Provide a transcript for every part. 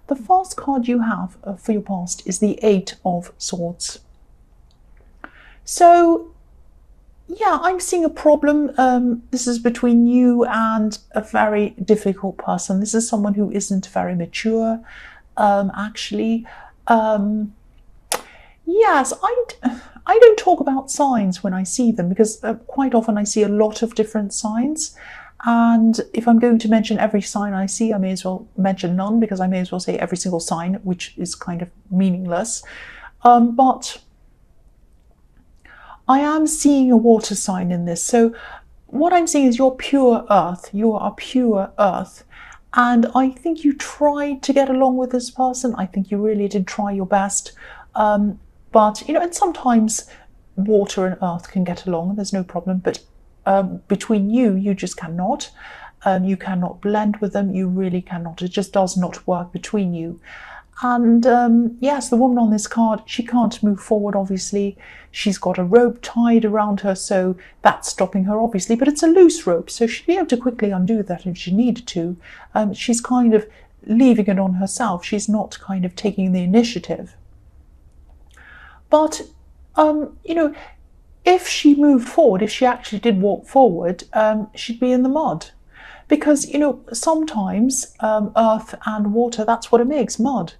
The first card you have for your past is the Eight of Swords. So, yeah, I'm seeing a problem. This is between you and a very difficult person. This is someone who isn't very mature, actually. Yes, I don't talk about signs when I see them, because quite often I see a lot of different signs. And if I'm going to mention every sign I see, I may as well mention none, because I may as well say every single sign, which is kind of meaningless. But I am seeing a water sign in this. So what I'm seeing is you're pure earth. You are pure earth. And I think you tried to get along with this person. I think you really did try your best. But, you know, and sometimes water and earth can get along. There's no problem. But between you just cannot. You cannot blend with them. You really cannot. It just does not work between you. And yes, the woman on this card, she can't move forward, obviously. She's got a rope tied around her, so that's stopping her, obviously. But it's a loose rope, so she'd be able to quickly undo that if she needed to. She's kind of leaving it on herself. She's not kind of taking the initiative. But, you know, if she moved forward, if she actually did walk forward, she'd be in the mud. Because, you know, sometimes earth and water, that's what it makes, mud.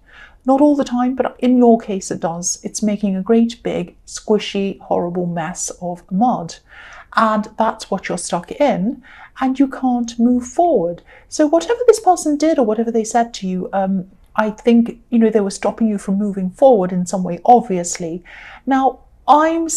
Not all the time, but in your case it does. It's making a great big, squishy, horrible mess of mud. And that's what you're stuck in, and you can't move forward. So whatever this person did or whatever they said to you, I think, you know, they were stopping you from moving forward in some way, obviously. Now, I'm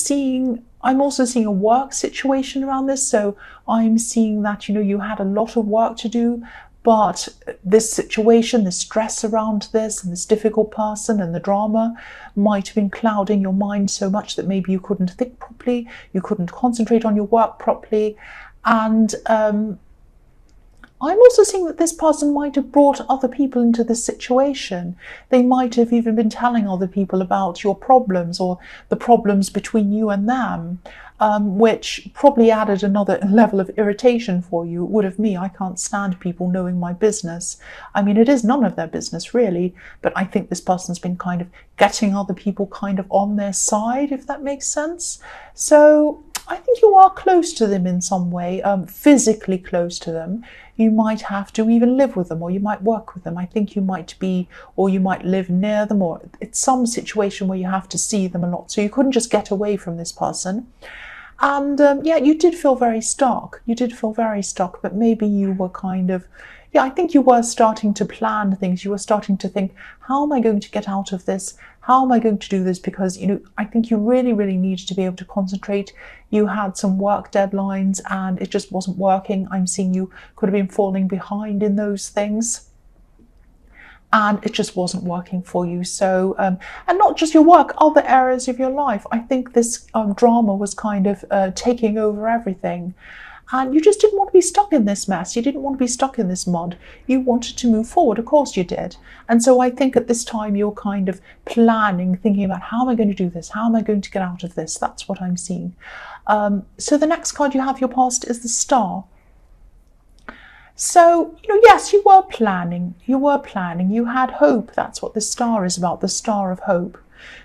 also seeing a work situation around this. So I'm seeing that, you know, you had a lot of work to do, but this situation, the stress around this and this difficult person and the drama might have been clouding your mind so much that maybe you couldn't think properly, you couldn't concentrate on your work properly. And I'm also seeing that this person might have brought other people into this situation. They might have even been telling other people about your problems or the problems between you and them, which probably added another level of irritation for you. It would have me. I can't stand people knowing my business. I mean, it is none of their business, really, but I think this person's been kind of getting other people kind of on their side, if that makes sense. So I think you are close to them in some way, physically close to them. You might have to even live with them, or you might work with them. I think you might be, or you might live near them, or it's some situation where you have to see them a lot. So you couldn't just get away from this person. And yeah, you did feel very stuck. You did feel very stuck, but maybe you were kind of, yeah, I think you were starting to plan things. You were starting to think, how am I going to get out of this? How am I going to do this? Because, you know, I think you really, really needed to be able to concentrate. You had some work deadlines and it just wasn't working. I'm seeing you could have been falling behind in those things. And it just wasn't working for you. So, and not just your work, other areas of your life. I think this drama was kind of taking over everything. And you just didn't want to be stuck in this mess. You didn't want to be stuck in this mud. You wanted to move forward. Of course you did. And so I think at this time you're kind of planning, thinking about, how am I going to do this? How am I going to get out of this? That's what I'm seeing. So the next card you have, your past, is the Star. So, you know, yes, you were planning. You were planning. You had hope. That's what the Star is about, the Star of hope.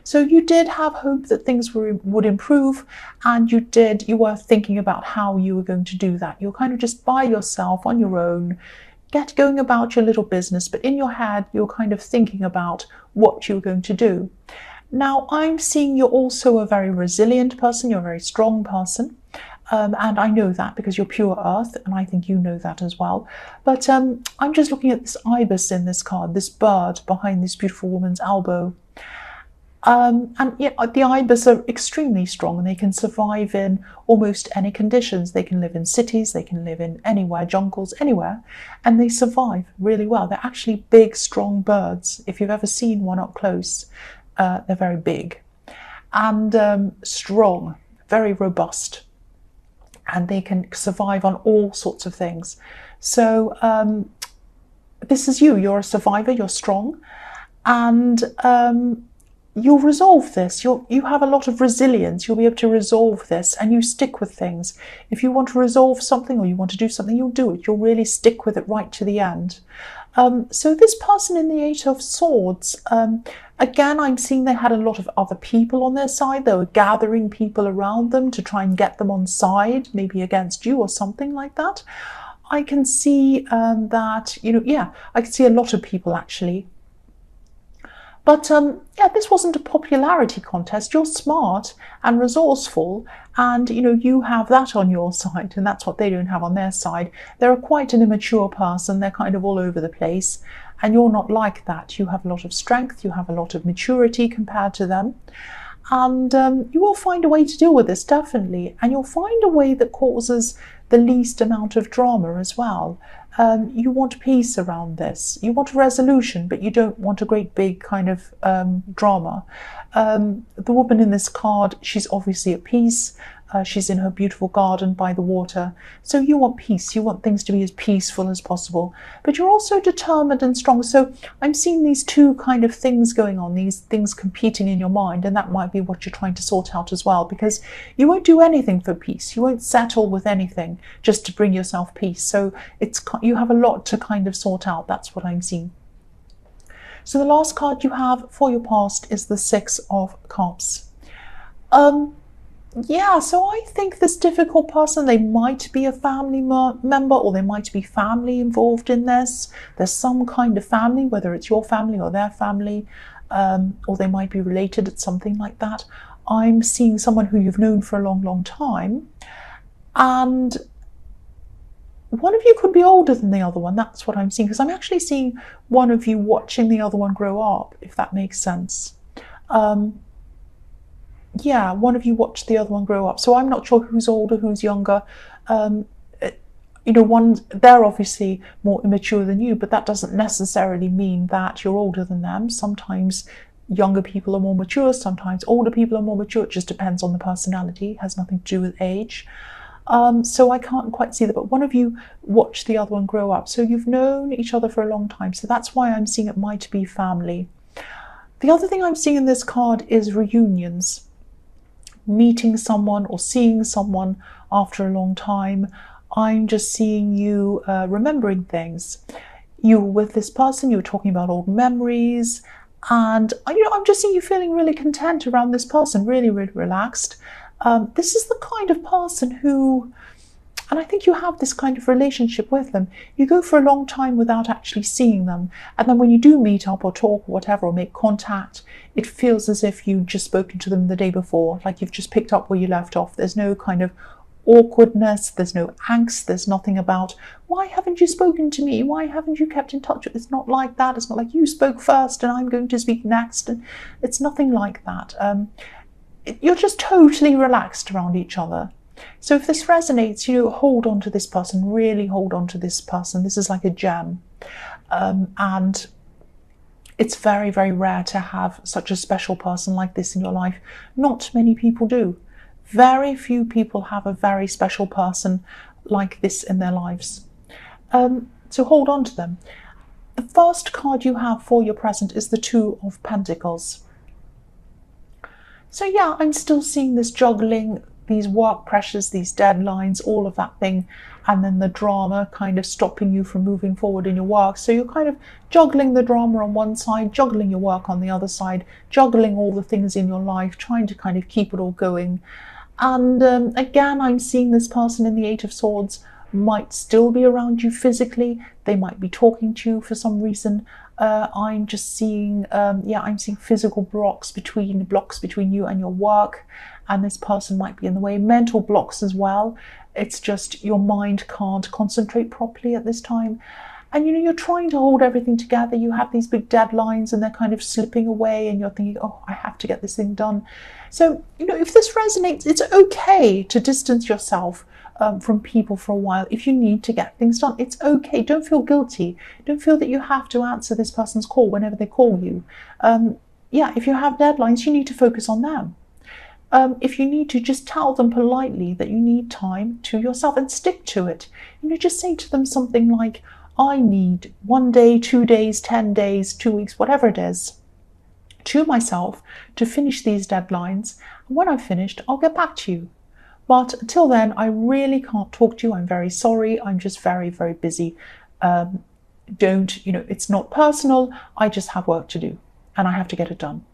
So you did have hope that things would improve, and you were thinking about how you were going to do that. You're kind of just by yourself, on your own, going about your little business, but in your head, you're kind of thinking about what you're going to do. Now, I'm seeing you're also a very resilient person. You're a very strong person. And I know that because you're pure earth, and I think you know that as well. But I'm just looking at this ibis in this card, this bird behind this beautiful woman's elbow. And yeah, the ibis are extremely strong, and they can survive in almost any conditions. They can live in cities, they can live in anywhere, jungles, anywhere, and they survive really well. They're actually big, strong birds. If you've ever seen one up close, they're very big and strong, very robust, and they can survive on all sorts of things. So this is you. You're a survivor, you're strong, and you'll resolve this. You have a lot of resilience. You'll be able to resolve this, and you stick with things. If you want to resolve something or you want to do something, you'll do it. You'll really stick with it right to the end. So this person in the Eight of Swords, again, I'm seeing they had a lot of other people on their side. They were gathering people around them to try and get them on side, maybe against you or something like that. I can see that, I can see a lot of people actually. But this wasn't a popularity contest. You're smart and resourceful, and you have that on your side, and that's what they don't have on their side. They're quite an immature person. They're kind of all over the place, and you're not like that. You have a lot of strength. You have a lot of maturity compared to them, and you will find a way to deal with this, definitely, and you'll find a way that causes the least amount of drama as well. You want peace around this. You want a resolution, but you don't want a great big kind of drama. The woman in this card, she's obviously at peace. She's in her beautiful garden by the water. So you want peace. You want things to be as peaceful as possible. But you're also determined and strong. So I'm seeing these two kind of things going on, these things competing in your mind. And that might be what you're trying to sort out as well, because you won't do anything for peace. You won't settle with anything just to bring yourself peace. So you have a lot to kind of sort out. That's what I'm seeing. So the last card you have for your past is the Six of Cups. Yeah, so I think this difficult person, they might be a family member, or they might be family involved in this. There's some kind of family, whether it's your family or their family, or they might be related at something like that. I'm seeing someone who you've known for a long, long time, and one of you could be older than the other one. That's what I'm seeing, because I'm actually seeing one of you watching the other one grow up, if that makes sense. Yeah, one of you watched the other one grow up. So I'm not sure who's older, who's younger. They're obviously more immature than you, but that doesn't necessarily mean that you're older than them. Sometimes younger people are more mature, sometimes older people are more mature. It just depends on the personality. It has nothing to do with age. So I can't quite see that, but one of you watched the other one grow up. So you've known each other for a long time. So that's why I'm seeing it might be family. The other thing I'm seeing in this card is reunions. Meeting someone or seeing someone after a long time. I'm just seeing you remembering things. You were with this person, you were talking about old memories, and I'm just seeing you feeling really content around this person, really, really relaxed. This is the kind of person who, and I think you have this kind of relationship with them. You go for a long time without actually seeing them. And then when you do meet up or talk or whatever, or make contact, it feels as if you've just spoken to them the day before, like you've just picked up where you left off. There's no kind of awkwardness, there's no angst, there's nothing about, why haven't you spoken to me? Why haven't you kept in touch? It's not like that. It's not like you spoke first and I'm going to speak next. And it's nothing like that. You're just totally relaxed around each other. So if this resonates, hold on to this person, really hold on to this person. This is like a gem. And it's very, very rare to have such a special person like this in your life. Not many people do. Very few people have a very special person like this in their lives. So hold on to them. The first card you have for your present is the Two of Pentacles. So yeah, I'm still seeing this juggling, these work pressures, these deadlines, all of that thing, and then the drama kind of stopping you from moving forward in your work. So you're kind of juggling the drama on one side, juggling your work on the other side, juggling all the things in your life, trying to kind of keep it all going. And again, I'm seeing this person in the Eight of Swords might still be around you physically. They might be talking to you for some reason. I'm just seeing, I'm seeing physical blocks between you and your work, and this person might be in the way. Mental blocks as well. It's just your mind can't concentrate properly at this time. And you're trying to hold everything together. You have these big deadlines and they're kind of slipping away, and you're thinking, oh, I have to get this thing done. So, if this resonates, it's okay to distance yourself from people for a while if you need to get things done. It's okay. Don't feel guilty. Don't feel that you have to answer this person's call whenever they call you. If you have deadlines, you need to focus on them. If you need to, just tell them politely that you need time to yourself and stick to it. Just say to them something like, I need 1 day, 2 days, 10 days, 2 weeks, whatever it is, to myself to finish these deadlines. And when I've finished, I'll get back to you. But until then, I really can't talk to you. I'm very sorry. I'm just very, very busy. Don't, it's not personal. I just have work to do and I have to get it done.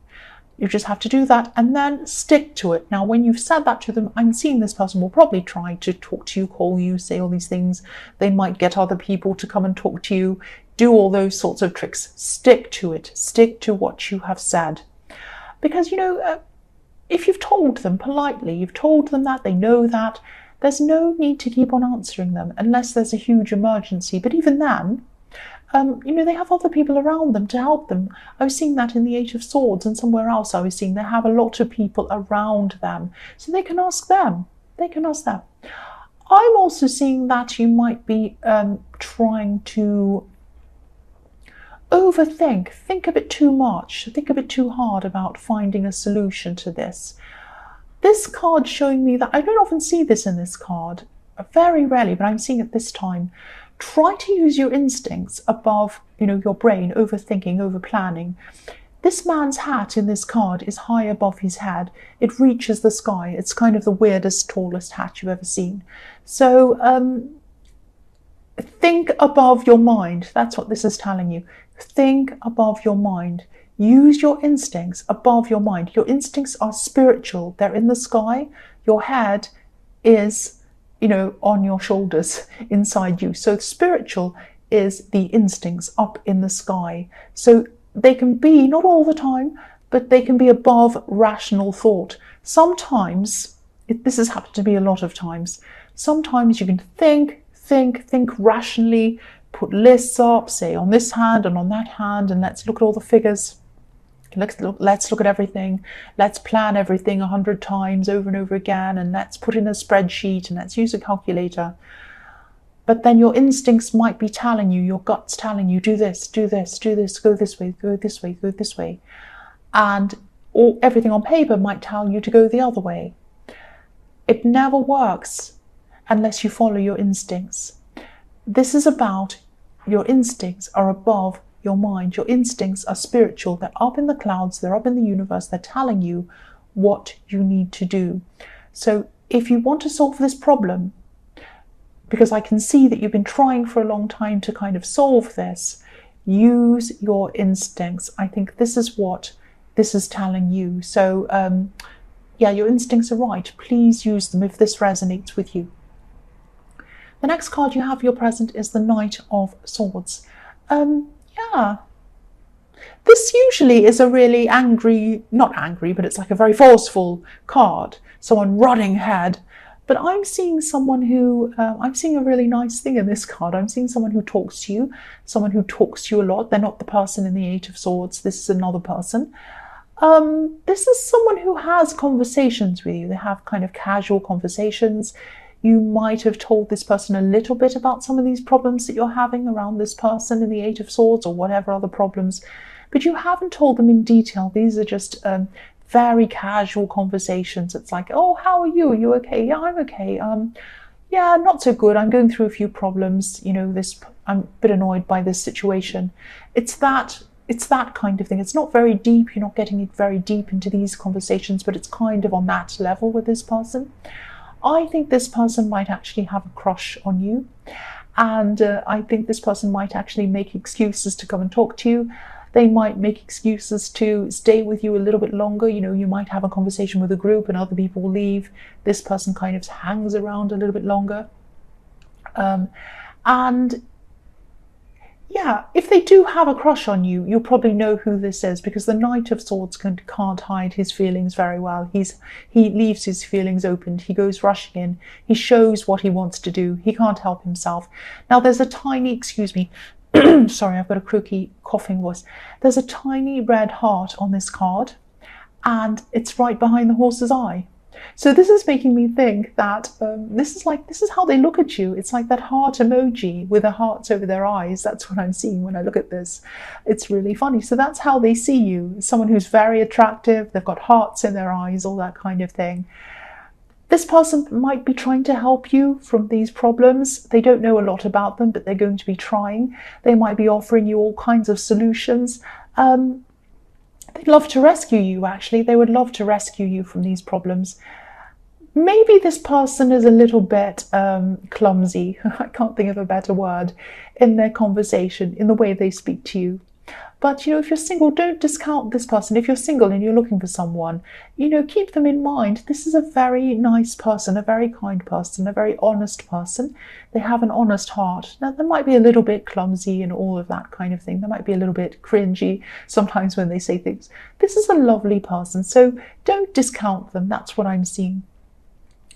You just have to do that and then stick to it. Now, when you've said that to them, I'm seeing this person will probably try to talk to you, call you, say all these things. They might get other people to come and talk to you, do all those sorts of tricks. Stick to it. Stick to what you have said. Because, if you've told them politely, you've told them that, they know that, there's no need to keep on answering them unless there's a huge emergency. But even then, they have other people around them to help them. I was seeing that in the Eight of Swords, and somewhere else I was seeing they have a lot of people around them. So they can ask them. I'm also seeing that you might be trying to overthink, think a bit too much, think a bit too hard about finding a solution to this. This card showing me that, I don't often see this in this card, very rarely, but I'm seeing it this time. Try to use your instincts above, your brain, overthinking, over-planning. This man's hat in this card is high above his head. It reaches the sky. It's kind of the weirdest, tallest hat you've ever seen. So think above your mind. That's what this is telling you. Think above your mind. Use your instincts above your mind. Your instincts are spiritual. They're in the sky. Your head is on your shoulders inside you. So spiritual is the instincts up in the sky. So they can be, not all the time, but they can be above rational thought. Sometimes, this has happened to me a lot of times, sometimes you can think rationally, put lists up, say on this hand and on that hand, and let's look at all the figures. Let's look at everything. Let's plan everything 100 times over and over again, and let's put in a spreadsheet and let's use a calculator. But then your instincts might be telling you, your gut's telling you, do this, go this way, go this way. And everything on paper might tell you to go the other way. It never works unless you follow your instincts. This is about your instincts are above your mind. Your instincts are spiritual. They're up in the clouds. They're up in the universe. They're telling you what you need to do. So if you want to solve this problem, because I can see that you've been trying for a long time to kind of solve this, use your instincts. I think this is what this is telling you. So your instincts are right. Please use them if this resonates with you. The next card you have for your present is the Knight of Swords. This usually is a really not angry, but it's like a very forceful card. Someone running ahead. But I'm seeing someone who, I'm seeing a really nice thing in this card. I'm seeing someone who talks to you a lot. They're not the person in the Eight of Swords. This is another person. This is someone who has conversations with you. They have kind of casual conversations. You might have told this person a little bit about some of these problems that you're having around this person in the Eight of Swords or whatever other problems, but you haven't told them in detail. These are just very casual conversations. It's like, oh, how are you? Are you okay? Yeah, I'm okay. Yeah, not so good. I'm going through a few problems. I'm a bit annoyed by this situation. It's that kind of thing. It's not very deep. You're not getting it very deep into these conversations, but it's kind of on that level with this person. I think this person might actually have a crush on you, and I think this person might actually make excuses to come and talk to you. They might make excuses to stay with you a little bit longer. You might have a conversation with a group and other people will leave. This person kind of hangs around a little bit longer. And yeah, if they do have a crush on you, you'll probably know who this is, because the Knight of Swords can't hide his feelings very well. He leaves his feelings open. He goes rushing in. He shows what he wants to do. He can't help himself. Now, there's a tiny, excuse me, sorry, I've got a croaky coughing voice. There's a tiny red heart on this card, and it's right behind the horse's eye. So this is making me think that this is how they look at you. It's like that heart emoji with the hearts over their eyes. That's what I'm seeing when I look at this. It's really funny. So that's how they see you. Someone who's very attractive. They've got hearts in their eyes, all that kind of thing. This person might be trying to help you from these problems. They don't know a lot about them, but they're going to be trying. They might be offering you all kinds of solutions. They'd love to rescue you, actually. They would love to rescue you from these problems. maybe this person is a little bit clumsy, I can't think of a better word, in their conversation, in the way they speak to you. But, you know, if you're single, don't discount this person. If you're single and you're looking for someone, you know, keep them in mind. This is a very nice person, a very kind person, a very honest person. They have an honest heart. Now, they might be a little bit clumsy and all of that kind of thing. They might be a little bit cringy sometimes when they say things. This is a lovely person, so don't discount them. That's what I'm seeing.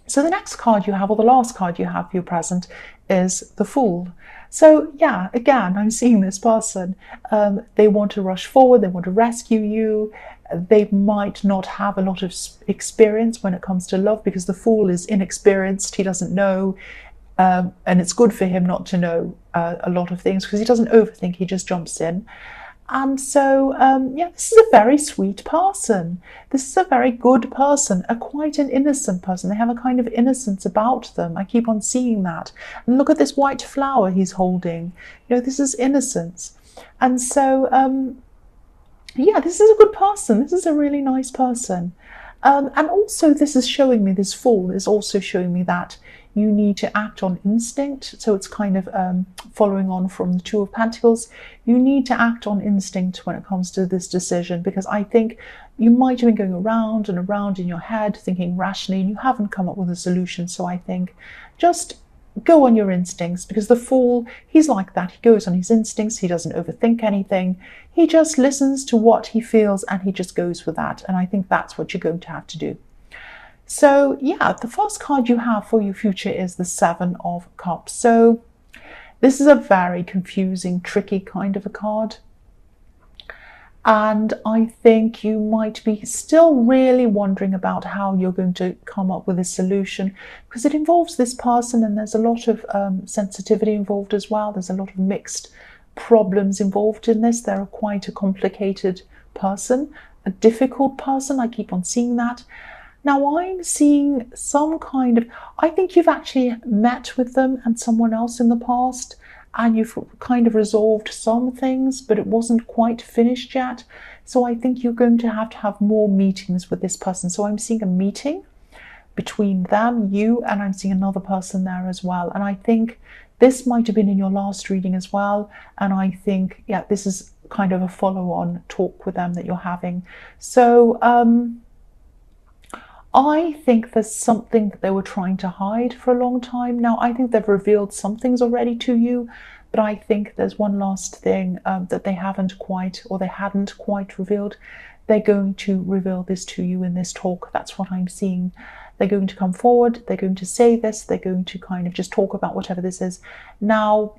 So the next card you have, or the last card you have for your present, is the Fool. So yeah, again, I'm seeing this person. They want to rush forward, they want to rescue you. They might not have a lot of experience when it comes to love, because the Fool is inexperienced, he doesn't know. And it's good for him not to know a lot of things, because he doesn't overthink, he just jumps in. And so, yeah, this is a very sweet person. This is a very good person, quite an innocent person. They have a kind of innocence about them. I keep on seeing that. And look at this white flower he's holding. You know, this is innocence. And so, yeah, this is a good person. This is a really nice person. And also this is showing me, this Fool is also showing me that you need to act on instinct. So it's kind of following on from the Two of Pentacles. You need to act on instinct when it comes to this decision, because I think you might have been going around and around in your head thinking rationally and you haven't come up with a solution. So I think just go on your instincts, because the Fool, he's like that. He goes on his instincts. He doesn't overthink anything. He just listens to what he feels and he just goes with that. And I think that's what you're going to have to do. So yeah, the first card you have for your future is the Seven of Cups. So this is a very confusing, tricky kind of a card. And I think you might be still really wondering about how you're going to come up with a solution, because it involves this person and there's a lot of sensitivity involved as well. There's a lot of mixed problems involved in this. They're quite a complicated person, a difficult person. I keep on seeing that. Now I'm seeing some kind of, I think you've actually met with them and someone else in the past, and you've kind of resolved some things, but it wasn't quite finished yet. So I think you're going to have more meetings with this person. So I'm seeing a meeting between them, you, and I'm seeing another person there as well. And I think this might have been in your last reading as well. And I think, yeah, this is kind of a follow-on talk with them that you're having. So I think there's something that they were trying to hide for a long time. Now, I think they've revealed some things already to you, but I think there's one last thing that they haven't quite, or they hadn't quite revealed. They're going to reveal this to you in this talk. That's what I'm seeing. They're going to come forward. They're going to say this. They're going to kind of just talk about whatever this is. Now,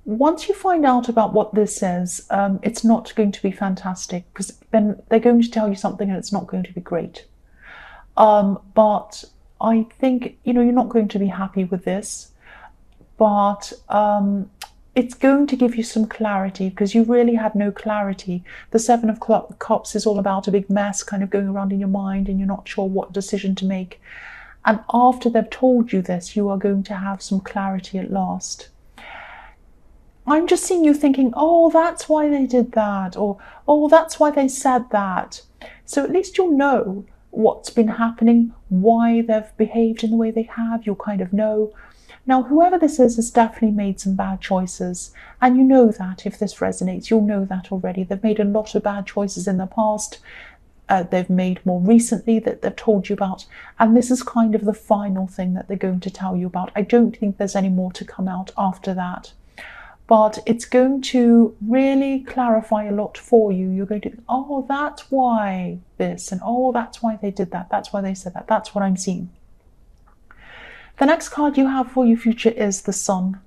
once you find out about what this is, it's not going to be fantastic, because then they're going to tell you something and it's not going to be great. But I think, you know, you're not going to be happy with this, but it's going to give you some clarity, because you really had no clarity. The Seven of Cups is all about a big mess kind of going around in your mind, and you're not sure what decision to make. And after they've told you this, you are going to have some clarity at last. I'm just seeing you thinking, oh, that's why they did that, or oh, that's why they said that. So at least you'll know what's been happening, why they've behaved in the way they have. You'll kind of know. Now, whoever this is has definitely made some bad choices. And you know that. If this resonates, you'll know that already. They've made a lot of bad choices in the past. They've made more recently that they've told you about. And this is kind of the final thing that they're going to tell you about. I don't think there's any more to come out after that. But it's going to really clarify a lot for you. You're going to think, oh, that's why this, and oh, that's why they did that. That's why they said that. That's what I'm seeing. The next card you have for your future is the Sun.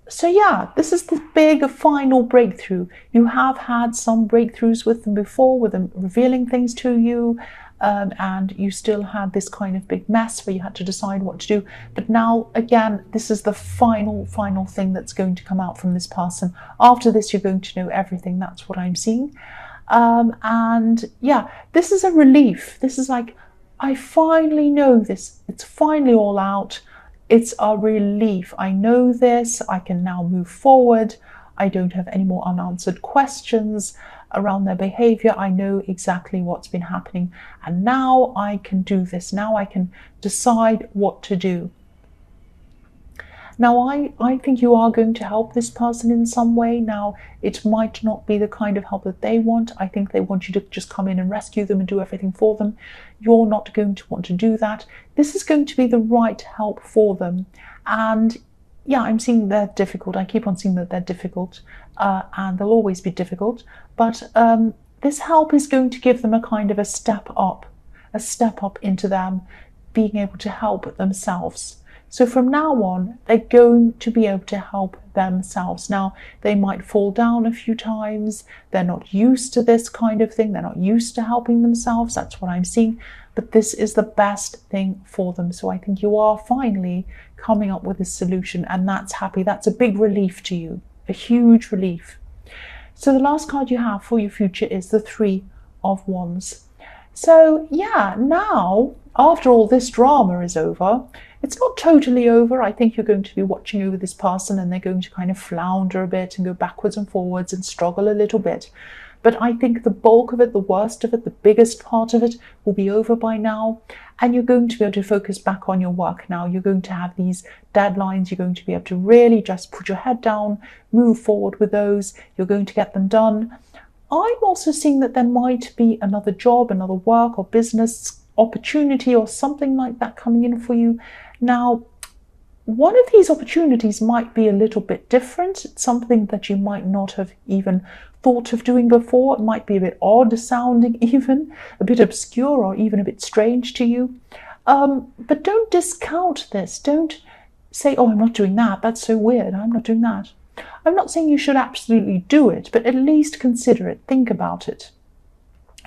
So yeah, this is the big final breakthrough. You have had some breakthroughs with them before, with them revealing things to you. And you still had this kind of big mess where you had to decide what to do. But now, again, this is the final thing that's going to come out from this person. After this, you're going to know everything. That's what I'm seeing. And yeah, this is a relief. This is like, I finally know this. It's finally all out. It's a relief. I know this. I can now move forward. I don't have any more unanswered questions. around their behavior. I know exactly what's been happening, and now I can do this. Now I can decide what to do. Now, I think you are going to help this person in some way. Now, it might not be the kind of help that they want. I think they want you to just come in and rescue them and do everything for them. You're not going to want to do that. This is going to be the right help for them. And yeah, I'm seeing they're difficult. I keep on seeing that they're difficult, and they'll always be difficult. But this help is going to give them a kind of a step up into them being able to help themselves. So from now on, they're going to be able to help themselves. Now, they might fall down a few times. They're not used to this kind of thing. They're not used to helping themselves. That's what I'm seeing. But this is the best thing for them. So I think you are finally coming up with a solution, and that's happy. That's a big relief to you, a huge relief. So the last card you have for your future is the Three of Wands. So yeah, now, after all this drama is over, it's not totally over. I think you're going to be watching over this person, and they're going to kind of flounder a bit and go backwards and forwards and struggle a little bit. But I think the bulk of it, the worst of it, the biggest part of it will be over by now. And you're going to be able to focus back on your work now. You're going to have these deadlines. You're going to be able to really just put your head down, move forward with those. You're going to get them done. I'm also seeing that there might be another job, another work or business opportunity or something like that coming in for you. Now, one of these opportunities might be a little bit different. It's something that you might not have even thought of doing before. It might be a bit odd sounding, even a bit obscure or even a bit strange to you. But don't discount this. Don't say, oh, I'm not doing that. That's so weird. I'm not doing that. I'm not saying you should absolutely do it, but at least consider it. Think about it.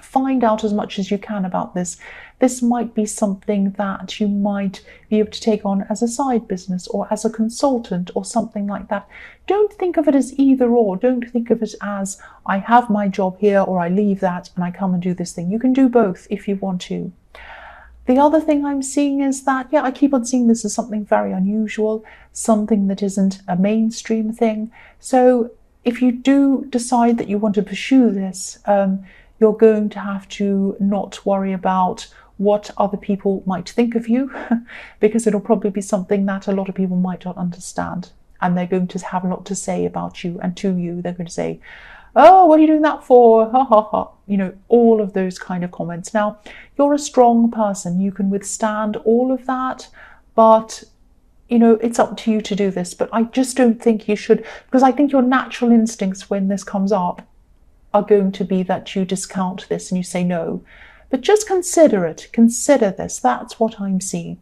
Find out as much as you can about this. This might be something that you might be able to take on as a side business or as a consultant or something like that. Don't think of it as either or. Don't think of it as I have my job here or I leave that and I come and do this thing. You can do both if you want to. The other thing I'm seeing is that, yeah, I keep on seeing this as something very unusual, something that isn't a mainstream thing. So if you do decide that you want to pursue this, you're going to have to not worry about what other people might think of you, because it'll probably be something that a lot of people might not understand. And they're going to have a lot to say about you and to you. They're going to say, oh, what are you doing that for? Ha ha ha. You know, all of those kind of comments. Now, you're a strong person. You can withstand all of that, but you know, it's up to you to do this. But I just don't think you should, because I think your natural instincts when this comes up are going to be that you discount this and you say no. But just consider it. Consider this. That's what I'm seeing.